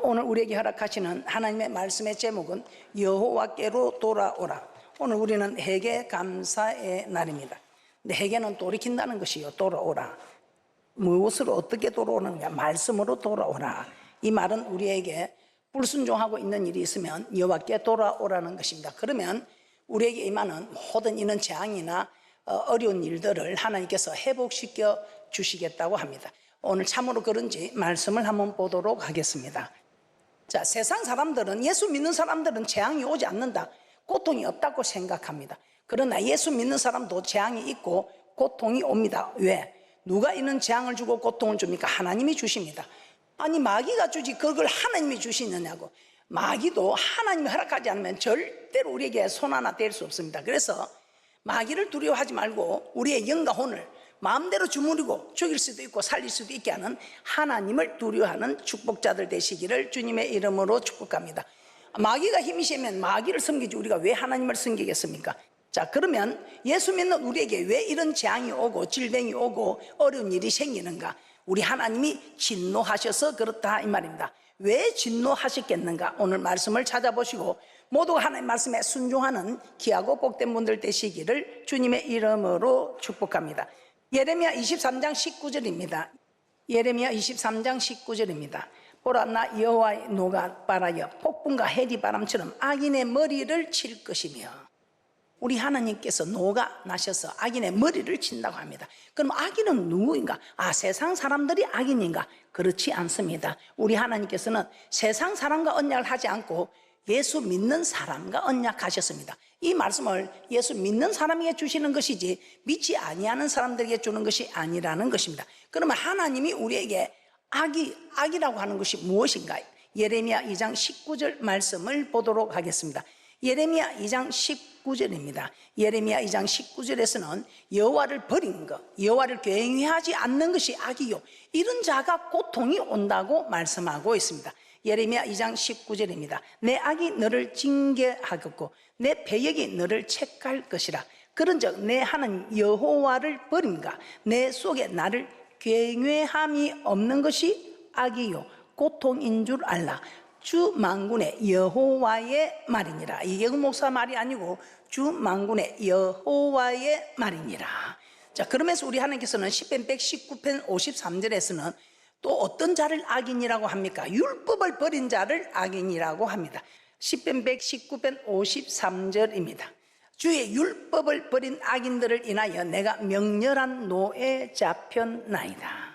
오늘 우리에게 허락하시는 하나님의 말씀의 제목은 여호와께로 돌아오라. 오늘 우리는 회개 감사의 날입니다. 근데 회개는 돌이킨다는 것이요, 돌아오라. 무엇으로 어떻게 돌아오는가? 말씀으로 돌아오라. 이 말은 우리에게 불순종하고 있는 일이 있으면 여호와께 돌아오라는 것입니다. 그러면 우리에게 임하는 모든 이런 재앙이나 어려운 일들을 하나님께서 회복시켜 주시겠다고 합니다. 오늘 참으로 그런지 말씀을 한번 보도록 하겠습니다. 자, 세상 사람들은, 예수 믿는 사람들은 재앙이 오지 않는다, 고통이 없다고 생각합니다. 그러나 예수 믿는 사람도 재앙이 있고 고통이 옵니다. 왜? 누가 이런 재앙을 주고 고통을 줍니까? 하나님이 주십니다. 아니, 마귀가 주지 그걸 하나님이 주시느냐고. 마귀도 하나님이 허락하지 않으면 절대로 우리에게 손 하나 댈 수 없습니다. 그래서 마귀를 두려워하지 말고 우리의 영과 혼을 마음대로 주무르고 죽일 수도 있고 살릴 수도 있게 하는 하나님을 두려워하는 축복자들 되시기를 주님의 이름으로 축복합니다. 마귀가 힘이 세면 마귀를 섬기지 우리가 왜 하나님을 섬기겠습니까? 자, 그러면 예수 믿는 우리에게 왜 이런 재앙이 오고 질병이 오고 어려운 일이 생기는가? 우리 하나님이 진노하셔서 그렇다, 이 말입니다. 왜 진노하셨겠는가? 오늘 말씀을 찾아보시고 모두가 하나님 말씀에 순종하는 귀하고 복된 분들 되시기를 주님의 이름으로 축복합니다. 예레미야 23장 19절입니다. 예레미야 23장 19절입니다. 보라, 나 여호와의 노가 빨아여 폭풍과 해리바람처럼 악인의 머리를 칠 것이며. 우리 하나님께서 노가 나셔서 악인의 머리를 친다고 합니다. 그럼 악인은 누구인가? 아, 세상 사람들이 악인인가? 그렇지 않습니다. 우리 하나님께서는 세상 사람과 언약을 하지 않고 예수 믿는 사람과 언약하셨습니다. 이 말씀을 예수 믿는 사람에게 주시는 것이지 믿지 아니하는 사람들에게 주는 것이 아니라는 것입니다. 그러면 하나님이 우리에게 악이라고 하는 것이 무엇인가? 예레미야 2장 19절 말씀을 보도록 하겠습니다. 예레미야 2장 19절입니다. 예레미야 2장 19절에서는 여호와를 버린 것, 여호와를 경외하지 않는 것이 악이요, 이런 자가 고통이 온다고 말씀하고 있습니다. 예레미야 2장 19절입니다. 내 악이 너를 징계하겠고 내 배역이 너를 책할 것이라. 그런즉 내 하나님 여호와를 버림과 내 속에 나를 경외함이 없는 것이 악이요 고통인 줄 알라. 주 만군의 여호와의 말이니라. 이게 그 목사 말이 아니고 주 만군의 여호와의 말이니라. 자, 그러면서 우리 하나님께서는 시편 119편 53절에서는 또 어떤 자를 악인이라고 합니까? 율법을 버린 자를 악인이라고 합니다. 시편 119편 53절입니다. 주의 율법을 버린 악인들을 인하여 내가 명렬한 노에 잡혔나이다.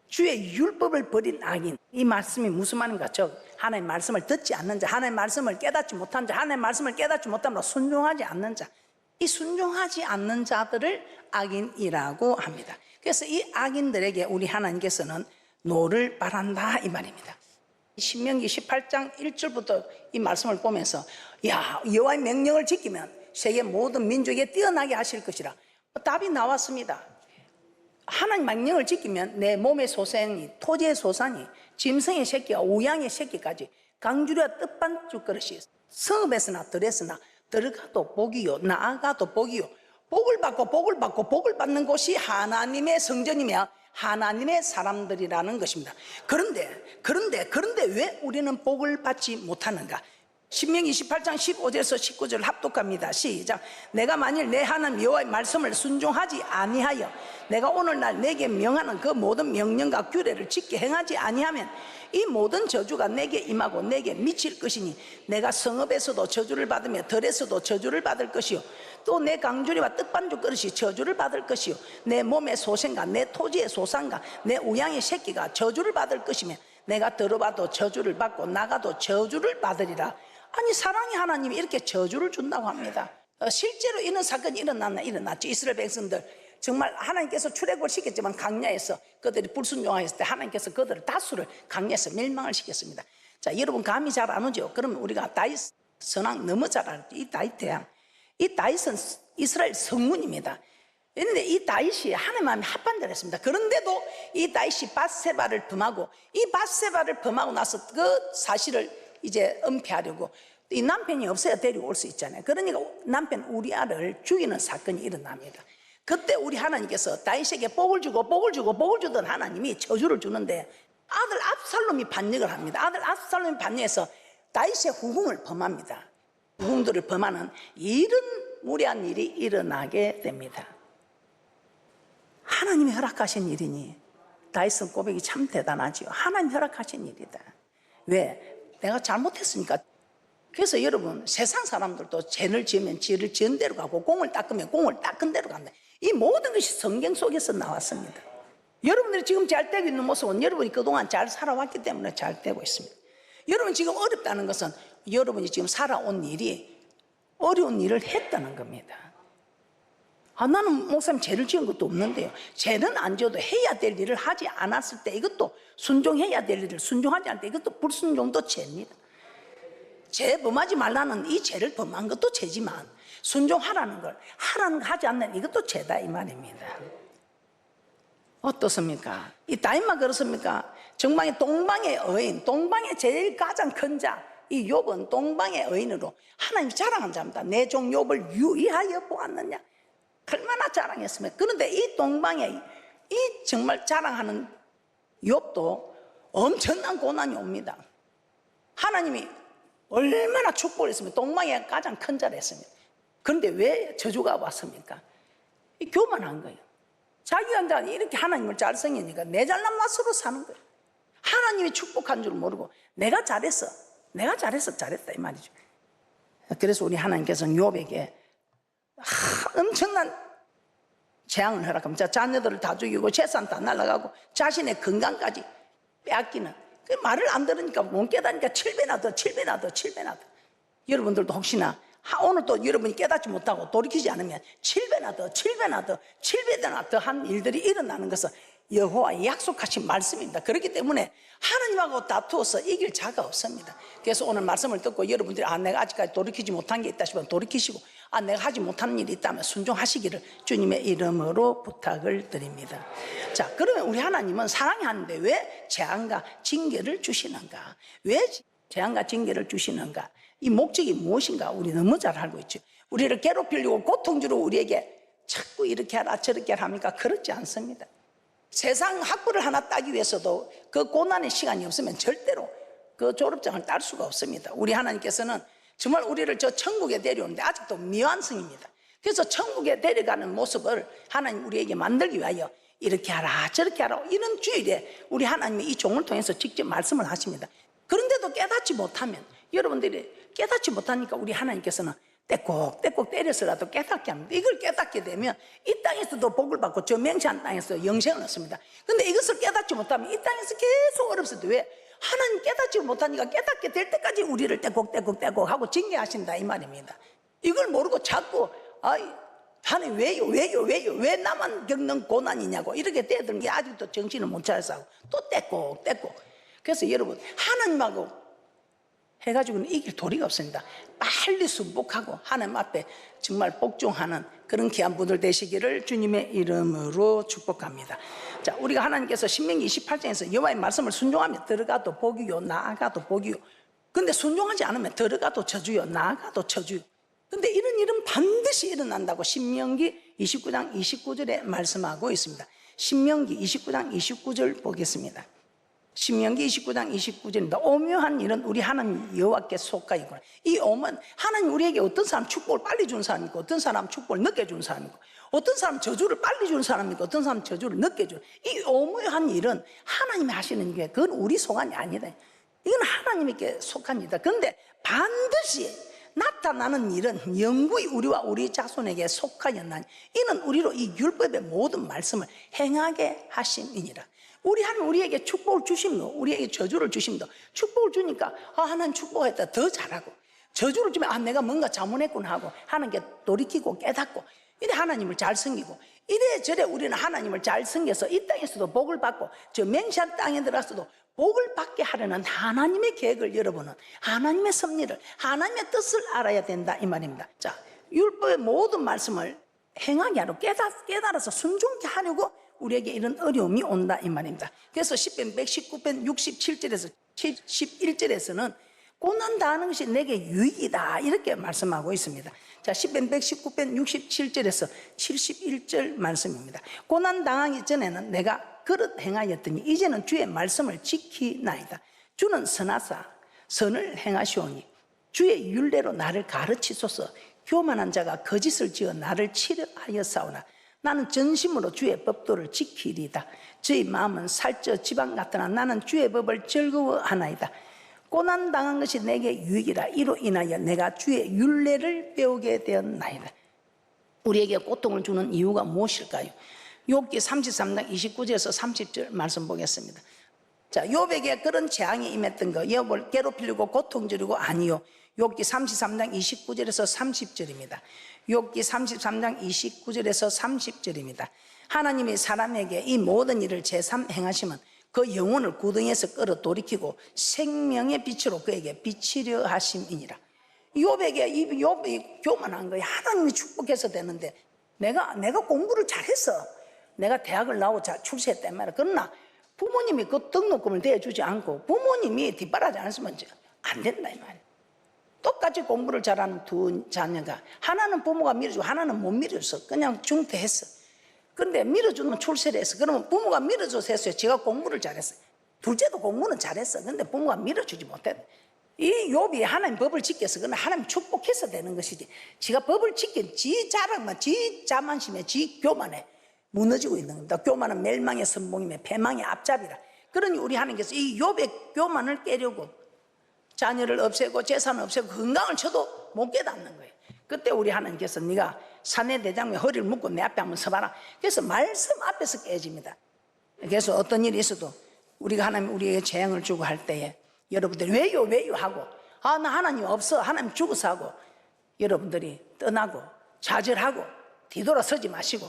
주의 율법을 버린 악인, 이 말씀이 무슨 말인가? 즉 하나님의 말씀을 듣지 않는 자, 하나님의 말씀을 깨닫지 못한 자, 하나님의 말씀을 깨닫지 못함으로 순종하지 않는 자, 이 순종하지 않는 자들을 악인이라고 합니다. 그래서 이 악인들에게 우리 하나님께서는 노를 바란다, 이 말입니다. 신명기 18장 1절부터 이 말씀을 보면서, 야, 여호와의 명령을 지키면 세계 모든 민족에 뛰어나게 하실 것이라. 답이 나왔습니다. 하나님 명령을 지키면 내 몸의 소생이, 토지의 소산이, 짐승의 새끼와 우양의 새끼까지 강주리와 뜻반죽 그릇이 성읍에서나 들에서나 들어가도 복이요 나아가도 복이요, 복을 받고 복을 받고 복을 받는 곳이 하나님의 성전이며 하나님의 사람들이라는 것입니다. 그런데 왜 우리는 복을 받지 못하는가? 신명기 28장 15절에서 19절 합독합니다. 시작. 내가 만일 내 하나님 여호와의 말씀을 순종하지 아니하여 내가 오늘날 내게 명하는 그 모든 명령과 규례를 지켜 행하지 아니하면 이 모든 저주가 내게 임하고 내게 미칠 것이니 내가 성읍에서도 저주를 받으며 들에서도 저주를 받을 것이요 또 내 강주리와 뜻반죽 그릇이 저주를 받을 것이요 내 몸의 소생과 내 토지의 소산과 내 우양의 새끼가 저주를 받을 것이며 내가 들어봐도 저주를 받고 나가도 저주를 받으리라. 아니, 사랑의 하나님이 이렇게 저주를 준다고 합니다. 실제로 이런 사건이 일어났죠. 이스라엘 백성들 정말 하나님께서 출애굽을 시켰지만 강야에서 그들이 불순종하였을 때 하나님께서 그들을 다수를 강야에서 멸망을 시켰습니다. 자, 여러분 감이 잘 안 오죠? 그러면 우리가 다윗 선왕 너무 잘 알죠. 이 다윗 대왕, 이 다윗은 이스라엘 성문입니다. 그런데 이 다윗이 하나님 마음에 합한 자를 했습니다. 그런데도 이 다윗이 밧세바를 범하고 이 밧세바를 범하고 나서 그 사실을 이제 은폐하려고 이 남편이 없어야 데리고 올 수 있잖아요. 그러니까 남편 우리아를 죽이는 사건이 일어납니다. 그때 우리 하나님께서 다윗에게 복을 주고 복을 주고 복을 주던 하나님이 저주를 주는데 아들 압살롬이 반역을 합니다. 아들 압살롬이 반역해서 다윗의 후궁을 범합니다. 후궁들을 범하는 이런 무례한 일이 일어나게 됩니다. 하나님이 허락하신 일이니 다윗은 고백이 참 대단하지요. 하나님 허락하신 일이다. 왜? 내가 잘못했으니까. 그래서 여러분, 세상 사람들도 죄를 지으면 죄를 지은 대로 가고 공을 닦으면 공을 닦은 대로 간다. 이 모든 것이 성경 속에서 나왔습니다. 여러분들이 지금 잘 되고 있는 모습은 여러분이 그동안 잘 살아왔기 때문에 잘 되고 있습니다. 여러분 지금 어렵다는 것은 여러분이 지금 살아온 일이 어려운 일을 했다는 겁니다. 나는 목사님 죄를 지은 것도 없는데요. 죄는 안 지어도 해야 될 일을 하지 않았을 때 이것도 순종해야 될 일을 순종하지 않을 때 이것도 불순종도 죄입니다. 죄 범하지 말라는 이 죄를 범한 것도 죄지만 순종하라는 걸 하지 않는 이것도 죄다 이 말입니다. 어떻습니까? 이 다윗만 그렇습니까? 정말 동방의 의인, 동방의 제일 가장 큰 자, 이 욥은 동방의 의인으로 하나님이 자랑한 자입니다. 내 종 욥을 유의하여 보았느냐? 얼마나 자랑했으면. 그런데 이 동방에 이 정말 자랑하는 욥도 엄청난 고난이 옵니다. 하나님이 얼마나 축복을 했으면 동방의 가장 큰 자를 했습니다. 그런데 왜 저주가 왔습니까? 이 교만한 거예요. 자기가 이렇게 하나님을 잘 섬기니까 내 잘난 맛으로 사는 거예요. 하나님이 축복한 줄 모르고 내가 잘했어 잘했다 이 말이죠. 그래서 우리 하나님께서는 욥에게 엄청난 재앙을 허락합니다. 자녀들을 다 죽이고 재산 다 날아가고 자신의 건강까지 빼앗기는, 그 말을 안 들으니까 못 깨닫으니까 7배나 더. 여러분들도 혹시나 오늘 또 여러분이 깨닫지 못하고 돌이키지 않으면 7배나 더 한 일들이 일어나는 것은 여호와의 약속하신 말씀입니다. 그렇기 때문에 하나님하고 다투어서 이길 자가 없습니다. 그래서 오늘 말씀을 듣고 여러분들이 내가 아직까지 돌이키지 못한 게 있다 싶으면 돌이키시고 내가 하지 못하는 일이 있다면 순종하시기를 주님의 이름으로 부탁을 드립니다. 자, 그러면 우리 하나님은 사랑하는데 왜 재앙과 징계를 주시는가? 왜 재앙과 징계를 주시는가? 이 목적이 무엇인가? 우리 너무 잘 알고 있죠. 우리를 괴롭히려고 고통 주로 우리에게 자꾸 이렇게 하라 저렇게 하라 합니까? 그렇지 않습니다. 세상 학부를 하나 따기 위해서도 그 고난의 시간이 없으면 절대로 그 졸업장을 딸 수가 없습니다. 우리 하나님께서는 정말 우리를 저 천국에 데려오는데 아직도 미완성입니다. 그래서 천국에 데려가는 모습을 하나님 우리에게 만들기 위하여 이렇게 하라 저렇게 하라 이런 주일에 우리 하나님이 이 종을 통해서 직접 말씀을 하십니다. 그런데도 깨닫지 못하면, 여러분들이 깨닫지 못하니까 우리 하나님께서는 떼꼭 때려서라도 깨닫게 합니다. 이걸 깨닫게 되면 이 땅에서도 복을 받고 저 맹세한 땅에서 영생을 얻습니다. 근데 이것을 깨닫지 못하면 이 땅에서 계속 어렵습니다. 왜? 하나님 깨닫지 못하니까 깨닫게 될 때까지 우리를 떼꼭 하고 징계하신다 이 말입니다. 이걸 모르고 자꾸 하나님 왜 나만 겪는 고난이냐고 이렇게 떼드는 게 아직도 정신을 못 차려서 하고 또 떼꼭. 그래서 여러분 하나님하고 해가지고는 이길 도리가 없습니다. 빨리 순복하고 하나님 앞에 정말 복종하는 그런 귀한 분들 되시기를 주님의 이름으로 축복합니다. 자, 우리가 하나님께서 신명기 28장에서 여호와의 말씀을 순종하면 들어가도 복이요 나아가도 복이요. 근데 순종하지 않으면 들어가도 저주요 나아가도 저주요. 근데 이런 일은 반드시 일어난다고 신명기 29장 29절에 말씀하고 있습니다. 신명기 29장 29절 보겠습니다. 신명기 29장 29절입니다. 오묘한 일은 우리 하나님 여호와께 속하이구나. 이 오면 하나님 우리에게 어떤 사람 축복을 빨리 준 사람이 있고 어떤 사람 축복을 늦게 준 사람이 있고 어떤 사람 저주를 빨리 준 사람이 있고 어떤 사람 저주를 늦게 준, 이 오묘한 일은 하나님이 하시는 게 그건 우리 소관이 아니다. 이건 하나님께 속한 일이다. 그런데 반드시 나타나는 일은 영구히 우리와 우리 자손에게 속하였나니 이는 우리로 이 율법의 모든 말씀을 행하게 하심이니라. 우리 하나님 우리에게 축복을 주심도 우리에게 저주를 주심도 축복을 주니까 하나님 축복했다 더 잘하고, 저주를 주면 내가 뭔가 잘못했구나 하고 하나님께 돌이키고 깨닫고 이래 하나님을 잘 섬기고 이래저래 우리는 하나님을 잘 섬겨서 이 땅에서도 복을 받고 저 맹세한 땅에 들어가서도 복을 받게 하려는 하나님의 계획을, 여러분은 하나님의 섭리를 하나님의 뜻을 알아야 된다 이 말입니다. 자, 율법의 모든 말씀을 행하게 하려고 깨달아서 순종케 하려고 우리에게 이런 어려움이 온다 이 말입니다. 그래서 10편 119편 67절에서 71절에서는 고난 당하는 것이 내게 유익이다 이렇게 말씀하고 있습니다. 자, 시편 119편 67절에서 71절 말씀입니다. 고난 당하기 전에는 내가 그릇 행하였더니 이제는 주의 말씀을 지키나이다. 주는 선하사 선을 행하시오니 주의 율례로 나를 가르치소서. 교만한 자가 거짓을 지어 나를 치려하였사오나 나는 전심으로 주의 법도를 지키리이다. 저희 마음은 살쪄 지방 같으나 나는 주의 법을 즐거워하나이다. 고난 당한 것이 내게 유익이라. 이로 인하여 내가 주의 율례를 배우게 되었나이다. 우리에게 고통을 주는 이유가 무엇일까요? 욥기 33장 29절에서 30절 말씀 보겠습니다. 자, 욥에게 그런 재앙이 임했던 거, 욥을 괴롭히려고 고통 주려고 아니요. 욥기 33장 29절에서 30절입니다. 욥기 33장 29절에서 30절입니다. 하나님이 사람에게 이 모든 일을 제3 행하시면 그 영혼을 구덩이에서 끌어 돌이키고 생명의 빛으로 그에게 비치려 하심이니라. 욥에게 욥이 교만한 거야. 하나님이 축복해서 되는데 내가 공부를 잘했어. 내가 대학을 나오고 출세했단 말이야. 그러나 부모님이 그 등록금을 대주지 않고 부모님이 뒷바라지 않았으면 안 된다 이 말이야. 똑같이 공부를 잘하는 두 자녀가 하나는 부모가 밀어주고 하나는 못 밀어줬어. 그냥 중퇴했어. 그런데 밀어주면 출세를 했어. 그러면 부모가 밀어줘서 했어요. 제가 공부를 잘했어요. 둘째도 공부는 잘했어. 근데 부모가 밀어주지 못했어. 이 욥이 하나님 법을 지켜서 그러나 하나님 축복해서 되는 것이지. 지가 법을 지킨 지 자랑만, 지 자만심에, 지 교만에 무너지고 있는 겁니다. 교만은 멸망의 선봉이며 패망의 앞잡이라. 그러니 우리 하나님께서 이 욥의 교만을 깨려고 자녀를 없애고 재산을 없애고 건강을 쳐도 못 깨닫는 거예요. 그때 우리 하나님께서 네가 사내 대장에 허리를 묶고 내 앞에 한번 서봐라. 그래서 말씀 앞에서 깨집니다. 그래서 어떤 일이 있어도 우리가 하나님 우리에게 재앙을 주고 할 때에 여러분들이 왜요 하고 나 하나님 없어 하나님 죽어서 하고 여러분들이 떠나고 좌절하고 뒤돌아서지 마시고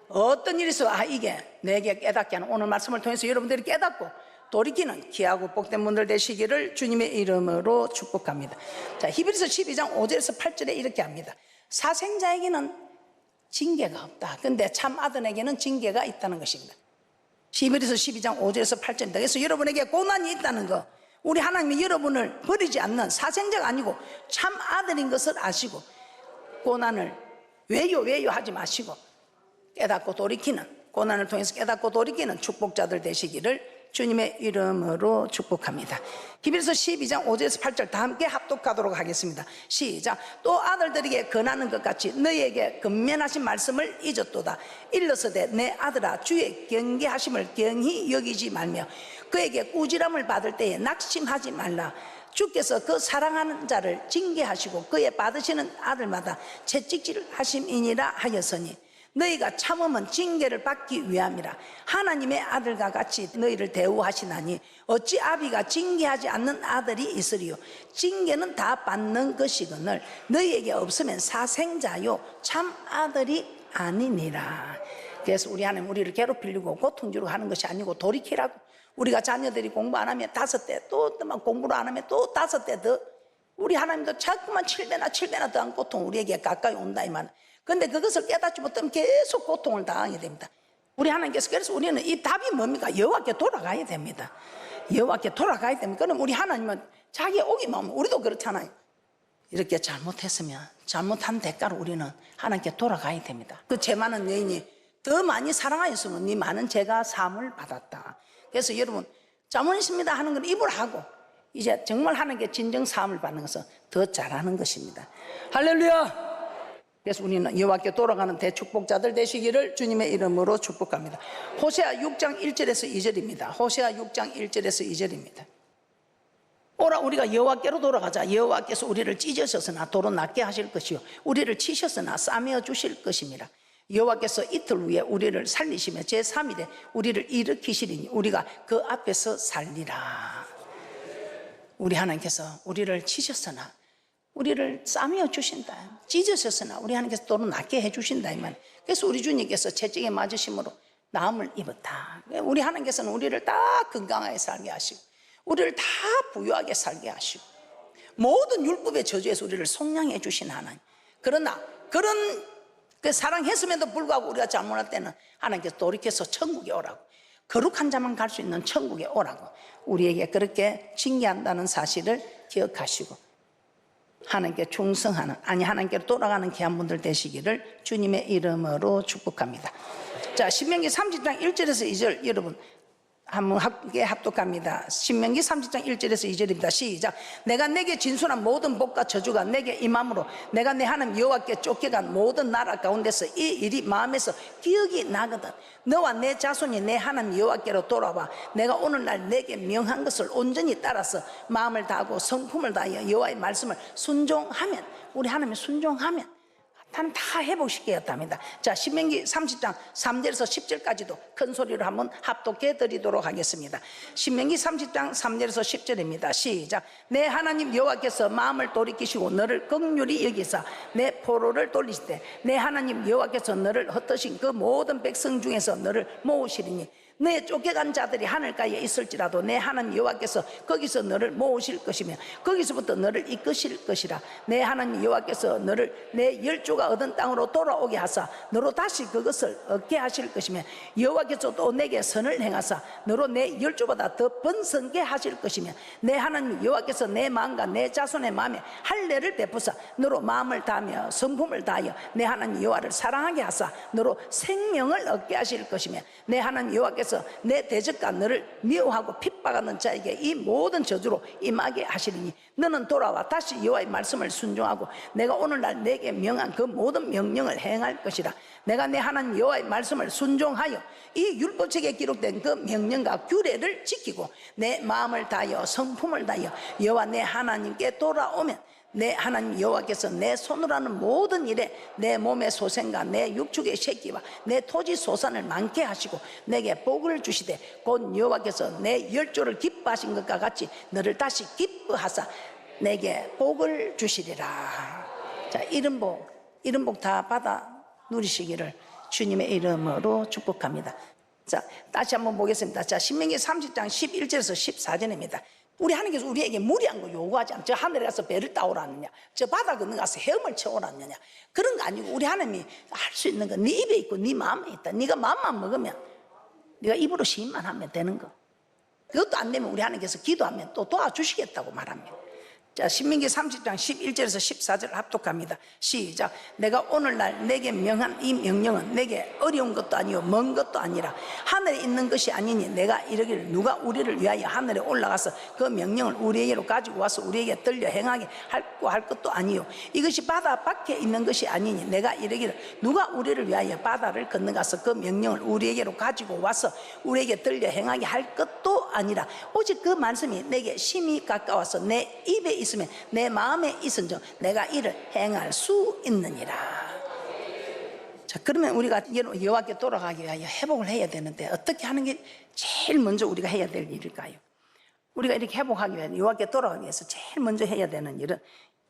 어떤 일이 있어 이게 내게 깨닫게 하는 오늘 말씀을 통해서 여러분들이 깨닫고 돌이키는 귀하고 복된 분들 되시기를 주님의 이름으로 축복합니다. 자, 히브리서 12장 5절에서 8절에 이렇게 합니다. 사생자에게는 징계가 없다. 근데 참 아들에게는 징계가 있다는 것입니다. 히브리서 12장 5절에서 8절입니다. 그래서 여러분에게 고난이 있다는 거, 우리 하나님이 여러분을 버리지 않는 사생자가 아니고 참 아들인 것을 아시고 고난을 왜요 하지 마시고 깨닫고 돌이키는, 고난을 통해서 깨닫고 돌이키는 축복자들 되시기를 주님의 이름으로 축복합니다. 히브리서 12장 5절에서 8절 다 함께 합독하도록 하겠습니다. 시작. 또 아들들에게 권하는 것 같이 너희에게 권면하신 말씀을 잊었도다. 일러서되 내 아들아 주의 경계하심을 경히 여기지 말며 그에게 꾸지람을 받을 때에 낙심하지 말라. 주께서 그 사랑하는 자를 징계하시고 그의 받으시는 아들마다 채찍질 하심이니라 하였으니 너희가 참으면 징계를 받기 위함이라. 하나님의 아들과 같이 너희를 대우하시나니 어찌 아비가 징계하지 않는 아들이 있으리요. 징계는 다 받는 것이거늘 너희에게 없으면 사생자요 참 아들이 아니니라. 그래서 우리 하나님 우리를 괴롭히려고 고통 주려고 하는 것이 아니고 돌이키라고. 우리가 자녀들이 공부 안 하면 5대 또 공부를 안 하면 또 5대 더 우리 하나님도 자꾸만 7배나 더한 고통 우리에게 가까이 온다 이 말. 근데 그것을 깨닫지 못하면 계속 고통을 당하게 됩니다. 우리 하나님께서 그래서 우리는 이 답이 뭡니까? 여호와께 돌아가야 됩니다. 여호와께 돌아가야 됩니다. 그럼 우리 하나님은 자기 오기만 하면 우리도 그렇잖아요. 이렇게 잘못했으면 잘못한 대가로 우리는 하나님께 돌아가야 됩니다. 그 죄 많은 여인이 더 많이 사랑하였으면 네 많은 죄가 사함을 받았다. 그래서 여러분 잘못했습니다 하는 건 입을 하고 이제 정말 하나님께 진정 사함을 받는 것은 더 잘하는 것입니다. 할렐루야. 그래서 우리는 여호와께 돌아가는 대축복자들 되시기를 주님의 이름으로 축복합니다. 호세아 6장 1절에서 2절입니다. 호세아 6장 1절에서 2절입니다. 오라 우리가 여호와께로 돌아가자. 여호와께서 우리를 찢으셨으나 도로 낫게 하실 것이요 우리를 치셨으나 싸매어 주실 것입니다. 여호와께서 이틀 후에 우리를 살리시며 제3일에 우리를 일으키시리니 우리가 그 앞에서 살리라. 우리 하나님께서 우리를 치셨으나 우리를 싸매어 주신다. 찢으셨으나 우리 하나님께서 도로 낫게 해주신다 이 말. 그래서 우리 주님께서 채찍에 맞으심으로 나음을 입었다. 우리 하나님께서는 우리를 다 건강하게 살게 하시고 우리를 다 부유하게 살게 하시고 모든 율법의 저주에서 우리를 속량해 주신 하나님. 그러나 그런 사랑했음에도 불구하고 우리가 잘못할 때는 하나님께서 돌이켜서 천국에 오라고 거룩한 자만 갈 수 있는 천국에 오라고 우리에게 그렇게 징계한다는 사실을 기억하시고 하나님께 충성하는, 아니 하나님께로 돌아가는 귀한 분들 되시기를 주님의 이름으로 축복합니다. 자, 신명기 30장 1절에서 2절 여러분 한번 함께 합독합니다. 신명기 30장 1절에서 2절입니다. 시작. 내가 내게 진술한 모든 복과 저주가 내게 임함으로 내가 내 하나님 여호와께 쫓겨간 모든 나라 가운데서 이 일이 마음에서 기억이 나거든. 너와 내 자손이 내 하나님 여호와께로 돌아와 내가 오늘날 내게 명한 것을 온전히 따라서 마음을 다하고 성품을 다하여 여호와의 말씀을 순종하면, 우리 하나님의 순종하면 하나님 다 회복시키겠답니다. 자, 신명기 30장 3절에서 10절까지도 큰 소리로 한번 합독해 드리도록 하겠습니다. 신명기 30장 3절에서 10절입니다. 시작. 내 하나님 여호와께서 마음을 돌이키시고 너를 긍휼히 여기사 내 포로를 돌리시되 내 하나님 여호와께서 너를 흩으신 그 모든 백성 중에서 너를 모으시리니 내 쫓겨간 자들이 하늘가에 있을지라도 내 하나님 여호와께서 거기서 너를 모으실 것이며 거기서부터 너를 이끄실 것이라. 내 하나님 여호와께서 너를 내 열조가 얻은 땅으로 돌아오게 하사 너로 다시 그것을 얻게 하실 것이며 여호와께서 또 내게 선을 행하사 너로 내 열조보다 더 번성게 하실 것이며 내 하나님 여호와께서 내 마음과 내 자손의 마음에 할례를 베푸사 너로 마음을 다하며 성품을 다하여 내 하나님 여호와를 사랑하게 하사 너로 생명을 얻게 하실 것이며 내 하나님 여호와께서 내 대적과 너를 미워하고 핍박하는 자에게 이 모든 저주로 임하게 하시리니 너는 돌아와 다시 여호와의 말씀을 순종하고 내가 오늘날 내게 명한 그 모든 명령을 행할 것이라. 내가 내 하나님 여호와의 말씀을 순종하여 이 율법책에 기록된 그 명령과 규례를 지키고 내 마음을 다하여 성품을 다하여 여호와 내 하나님께 돌아오면 내 하나님 여호와께서 내 손으로 하는 모든 일에 내 몸의 소생과 내 육축의 새끼와 내 토지 소산을 많게 하시고 내게 복을 주시되 곧 여호와께서 내 열조를 기뻐하신 것과 같이 너를 다시 기뻐하사 내게 복을 주시리라. 자, 이런 복 다 받아 누리시기를 주님의 이름으로 축복합니다. 자, 다시 한번 보겠습니다. 자, 신명기 30장 11절에서 14절입니다. 우리 하나님께서 우리에게 무리한 거 요구하지 않죠. 저 하늘에 가서 배를 따오라느냐, 저 바다 건너 가서 헤엄을 쳐오라느냐, 그런 거 아니고 우리 하나님이 할 수 있는 거 네 입에 있고 네 마음에 있다. 네가 마음만 먹으면, 네가 입으로 시인만 하면 되는 거. 그것도 안 되면 우리 하나님께서 기도하면 또 도와주시겠다고 말합니다. 자, 신명기 30장 11절에서 14절 합독합니다. 시작. 내가 오늘날 내게 명한 이 명령은 내게 어려운 것도 아니요 먼 것도 아니라 하늘에 있는 것이 아니니 내가 이르기를 누가 우리를 위하여 하늘에 올라가서 그 명령을 우리에게로 가지고 와서 우리에게 들려 행하게 할 것도 아니요 이것이 바다 밖에 있는 것이 아니니 내가 이르기를 누가 우리를 위하여 바다를 건너가서 그 명령을 우리에게로 가지고 와서 우리에게 들려 행하게 할 것도 아니라 오직 그 말씀이 내게 심히 가까워서 내 입에 있으면 내 마음에 있은즉 내가 이를 행할 수 있느니라. 자, 그러면 우리가 여호와께 돌아가기 위하여 회복을 해야 되는데 어떻게 하는 게 제일 먼저 우리가 해야 될 일일까요? 우리가 이렇게 회복하기 위해 여호와께 돌아가기 위해서 제일 먼저 해야 되는 일은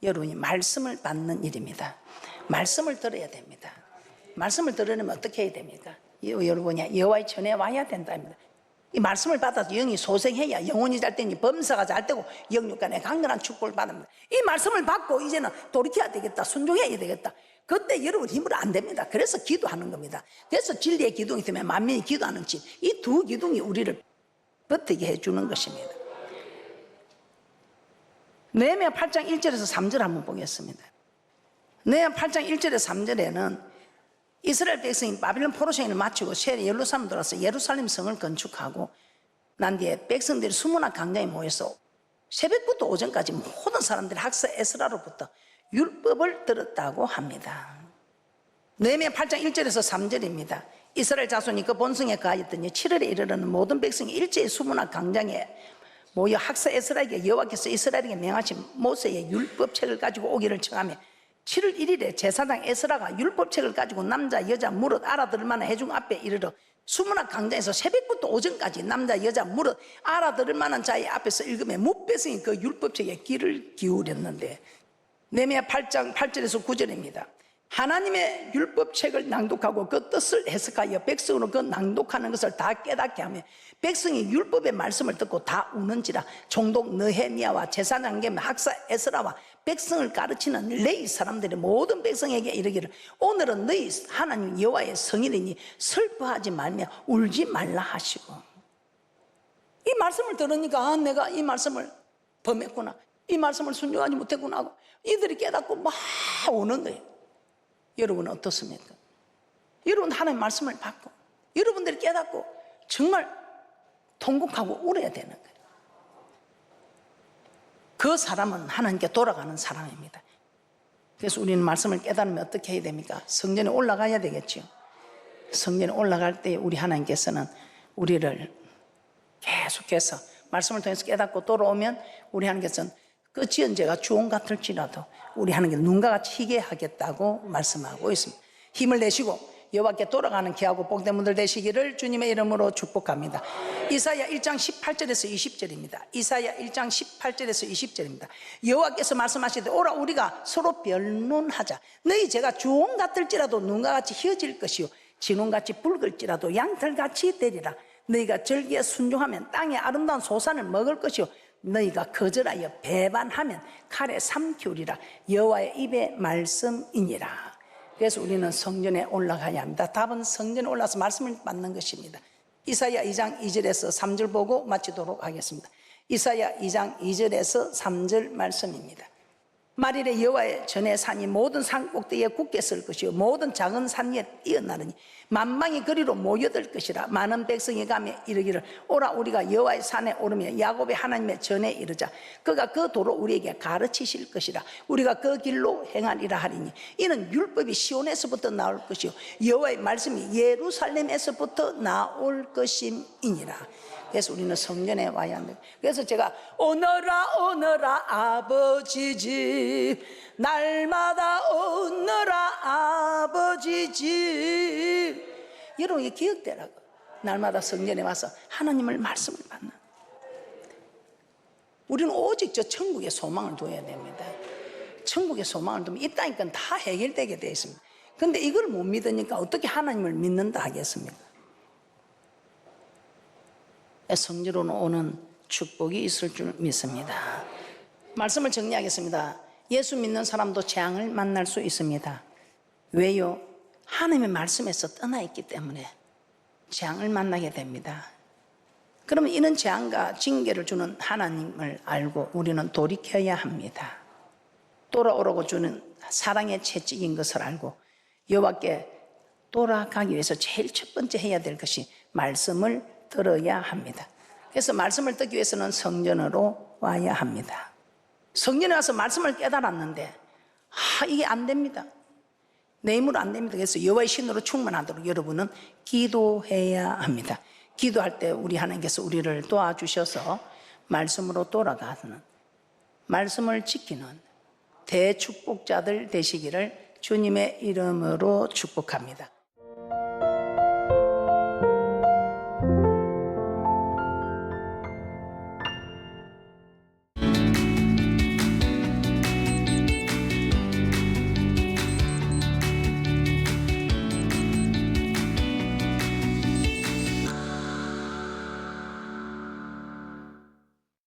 여러분이 말씀을 받는 일입니다. 말씀을 들어야 됩니다. 말씀을 들으려면 어떻게 해야 됩니까? 여러분이 여호와의 전에 와야 된답니다. 이 말씀을 받아서 영이 소생해야 영혼이 잘 되니 범사가 잘 되고 영육간에 강건한 축복을 받습니다. 이 말씀을 받고 이제는 돌이켜야 되겠다, 순종해야 되겠다. 그때 여러분 힘으로 안 됩니다. 그래서 기도하는 겁니다. 그래서 진리의 기둥이 있으면 만민이 기도하는 집, 이 두 기둥이 우리를 버티게 해주는 것입니다. 느헤미야 8장 1절에서 3절 한번 보겠습니다. 느헤미야 8장 1절에서 3절에는 이스라엘 백성이 바빌론 포로 생활을 마치고 새 예루살렘 들어와서 예루살렘 성을 건축하고 난 뒤에 백성들이 수문학 강당에 모여서 새벽부터 오전까지 모든 사람들이 학사 에스라로부터 율법을 들었다고 합니다. 느헤미야 8장 1절에서 3절입니다. 이스라엘 자손이 그 본성에 가하였더니 7월에 이르러는 모든 백성이 일제히 수문학 강당에 모여 학사 에스라에게 여호와께서 이스라엘에게 명하신 모세의 율법책을 가지고 오기를 청하며 7월 1일에 제사장 에스라가 율법책을 가지고 남자 여자 무릇 알아들을 만한 회중 앞에 이르러 수문학 강당에서 새벽부터 오전까지 남자 여자 무릇 알아들을 만한 자의 앞에서 읽으며 뭇배성이 그 율법책에 귀를 기울였는데 느헤미야 8장 8절에서 9절입니다. 하나님의 율법책을 낭독하고 그 뜻을 해석하여 백성으로 그 낭독하는 것을 다 깨닫게 하며 백성이 율법의 말씀을 듣고 다 우는지라. 총독 느헤미야와 제사장 겸 학사 에스라와 백성을 가르치는 레위 사람들이 모든 백성에게 이르기를 오늘은 너희 하나님 여호와의 성일이니 슬퍼하지 말며 울지 말라 하시고. 이 말씀을 들으니까 내가 이 말씀을 범했구나, 이 말씀을 순종하지 못했구나 하고 이들이 깨닫고 막 오는 거예요. 여러분은 어떻습니까? 여러분 하나님 말씀을 받고 여러분들이 깨닫고 정말 통곡하고 울어야 되는 거예요. 그 사람은 하나님께 돌아가는 사람입니다. 그래서 우리는 말씀을 깨달으면 어떻게 해야 됩니까? 성전에 올라가야 되겠죠. 성전에 올라갈 때 우리 하나님께서는 우리를 계속해서 말씀을 통해서 깨닫고 돌아오면 우리 하나님께서는 그 지은 죄가 주홍 같을지라도 우리 하나님께 눈과 같이 희게 하겠다고 말씀하고 있습니다. 힘을 내시고 여호와께 돌아가는 귀하고 복된 분들 되시기를 주님의 이름으로 축복합니다. 이사야 1장 18절에서 20절입니다. 이사야 1장 18절에서 20절입니다. 여호와께서 말씀하시되 오라 우리가 서로 변론하자. 너희 죄가 주홍 같을지라도 눈과 같이 희어질 것이요 진홍같이 붉을지라도 양털같이 되리라. 너희가 절기에 순종하면 땅의 아름다운 소산을 먹을 것이요 너희가 거절하여 배반하면 칼에 삼키우리라. 여호와의 입의 말씀이니라. 그래서 우리는 성전에 올라가야 합니다. 답은 성전에 올라서 말씀을 받는 것입니다. 이사야 2장 2절에서 3절 보고 마치도록 하겠습니다. 이사야 2장 2절에서 3절 말씀입니다. 말일에 여호와의 전에 산이 모든 산 꼭대기에 굳게 설 것이요 모든 작은 산 위에 뛰어나르니 만방이 그리로 모여들 것이라. 많은 백성이 가며 이르기를 오라 우리가 여호와의 산에 오르며 야곱의 하나님의 전에 이르자. 그가 그 도로 우리에게 가르치실 것이라. 우리가 그 길로 행하리라 하리니 이는 율법이 시온에서부터 나올 것이요 여호와의 말씀이 예루살렘에서부터 나올 것임이니라. 그래서 우리는 성전에 와야 합니다. 그래서 제가 오너라 아버지 집 날마다 오너라 아버지 집. 여러분 이게 기억되라고. 날마다 성전에 와서 하나님을 말씀을 받는. 우리는 오직 저 천국의 소망을 둬야 됩니다. 천국의 소망을 두면 이 땅의 건 다 해결되게 되어 있습니다. 그런데 이걸 못 믿으니까 어떻게 하나님을 믿는다 하겠습니까? 성전으로 오는 축복이 있을 줄 믿습니다. 말씀을 정리하겠습니다. 예수 믿는 사람도 재앙을 만날 수 있습니다. 왜요? 하나님의 말씀에서 떠나 있기 때문에 재앙을 만나게 됩니다. 그러면 이런 재앙과 징계를 주는 하나님을 알고 우리는 돌이켜야 합니다. 돌아오라고 주는 사랑의 채찍인 것을 알고 여호와께 돌아가기 위해서 제일 첫 번째 해야 될 것이 말씀을 들어야 합니다. 그래서 말씀을 듣기 위해서는 성전으로 와야 합니다. 성전에 와서 말씀을 깨달았는데 이게 안 됩니다. 내 힘으로 안 됩니다. 그래서 여호와의 신으로 충만하도록 여러분은 기도해야 합니다. 기도할 때 우리 하나님께서 우리를 도와주셔서 말씀으로 돌아가는, 말씀을 지키는 대축복자들 되시기를 주님의 이름으로 축복합니다.